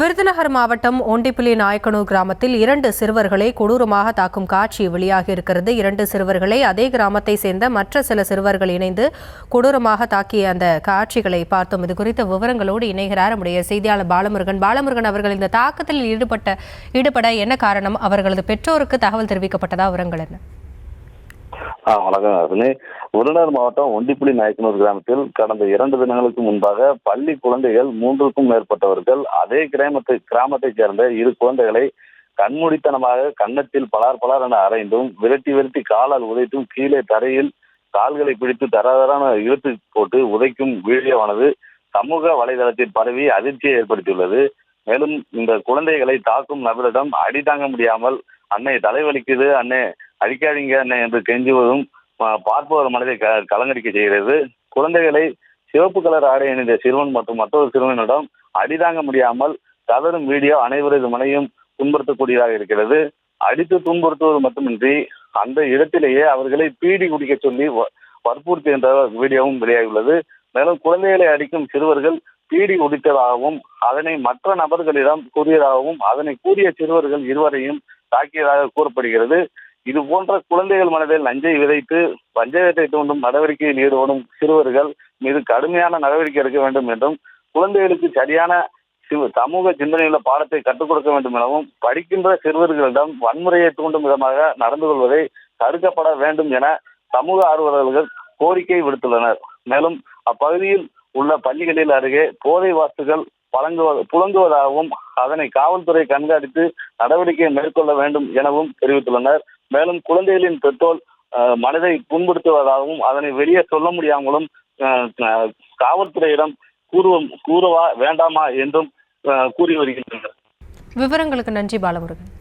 விருதுநகர் மாவட்டம் ஒண்டிப்புலி நாயக்கனூர் கிராமத்தில் 2 சிறுவர்களை கொடூரமாக தாக்கும் காட்சி வெளியாகி இருக்கிறது. 2 சிறுவர்களை அதே கிராமத்தை சேர்ந்த மற்ற சில சிறுவர்கள் இணைந்து கொடூரமாக தாக்கிய அந்த காட்சிகளை பார்த்தோம். இது குறித்த விவரங்களோடு இணைகிறார் நம்முடைய செய்தியாளர் பாலமுருகன். பாலமுருகன் அவர்கள் இந்த தாக்கத்தில் ஈடுபட என்ன காரணம்? அவர்களது பெற்றோருக்கு தகவல் தெரிவிக்கப்பட்டதா? விவரங்கள் என்ன? வணக்கம். விருதுநகர் மாவட்டம் ஒண்டிப்புலி நாயக்கனூர் கிராமத்தில் கடந்த 2 தினங்களுக்கு முன்பாக பள்ளி குழந்தைகள் 3க்கும் மேற்பட்டவர்கள் அதே கிராமத்தைச் சேர்ந்த 2 குழந்தைகளை கண்மூடித்தனமாக கன்னத்தில் பலார் என அறைந்தும் விரட்டி காலால் உதைத்தும் கீழே தரையில் கால்களை பிடித்து தரதரான இழுத்து போட்டு உதைக்கும் வீடியோவானது சமூக வலைதளத்தில் பரவி அதிர்ச்சியை ஏற்படுத்தியுள்ளது. மேலும் இந்த குழந்தைகளை தாக்கும் நபரிடம் அடி தாங்க முடியாமல் அன்னை தலைவலிக்குது, அன்னை அடிக்காதீங்க அன்னை என்று கெஞ்சுவதும் பார்ப்பவர் மனதை கலங்கடிக்க செய்கிறது. குழந்தைகளை சிவப்பு கலர் ஆடை அணிந்த சிறுவன் மற்றும் மற்றொரு சிறுவனிடம் அடிதாங்க முடியாமல் கதறும் வீடியோ அனைவரது மனையும் துன்புறுத்தக்கூடியதாக இருக்கிறது. அடித்து துன்புறுத்துவது மட்டுமின்றி அந்த இடத்திலேயே அவர்களை பீடி குடிக்க சொல்லி வற்புறுத்தி என்ற வீடியோவும் வெளியாகியுள்ளது. மேலும் குழந்தைகளை அடிக்கும் சிறுவர்கள் பீடி குடித்ததாகவும் அதனை மற்ற நபர்களிடம் கூறியதாகவும் அதனை கூறிய சிறுவர்கள் இருவரையும் தாக்கியதாக கூறப்படுகிறது. இது போன்ற குழந்தைகள் மனதில் நஞ்சை விதைத்து பஞ்சாயத்தை தூண்டும் நடவடிக்கையில் ஈடுபடும் சிறுவர்கள் மீது கடுமையான நடவடிக்கை எடுக்க வேண்டும் என்றும், குழந்தைகளுக்கு சரியான சமூக சிந்தனையுள்ள பாடத்தை கற்றுக் கொடுக்க வேண்டும் எனவும், படிக்கின்ற சிறுவர்களிடம் வன்முறையை தூண்டும் விதமாக நடந்து கொள்வதை தடுக்கப்பட வேண்டும் என சமூக ஆர்வலர்கள் கோரிக்கை விடுத்துள்ளனர். மேலும் அப்பகுதியில் உள்ள பள்ளிகளில் அருகே போதை வஸ்துகள் புழங்குவதாகவும் அதனை காவல்துறை கண்காணித்து நடவடிக்கை மேற்கொள்ள வேண்டும் எனவும் தெரிவித்துள்ளனர். மேலும் குழந்தைகளின் பெற்றோர் மனதை புண்படுத்துவதாகவும் அதனை வெளியே சொல்ல முடியாமலும் காவல்துறையிடம் கூறவா வேண்டாமா என்றும் கூறி வருகின்றனர். விவரங்களுக்கு நன்றி பாலமுருகன்.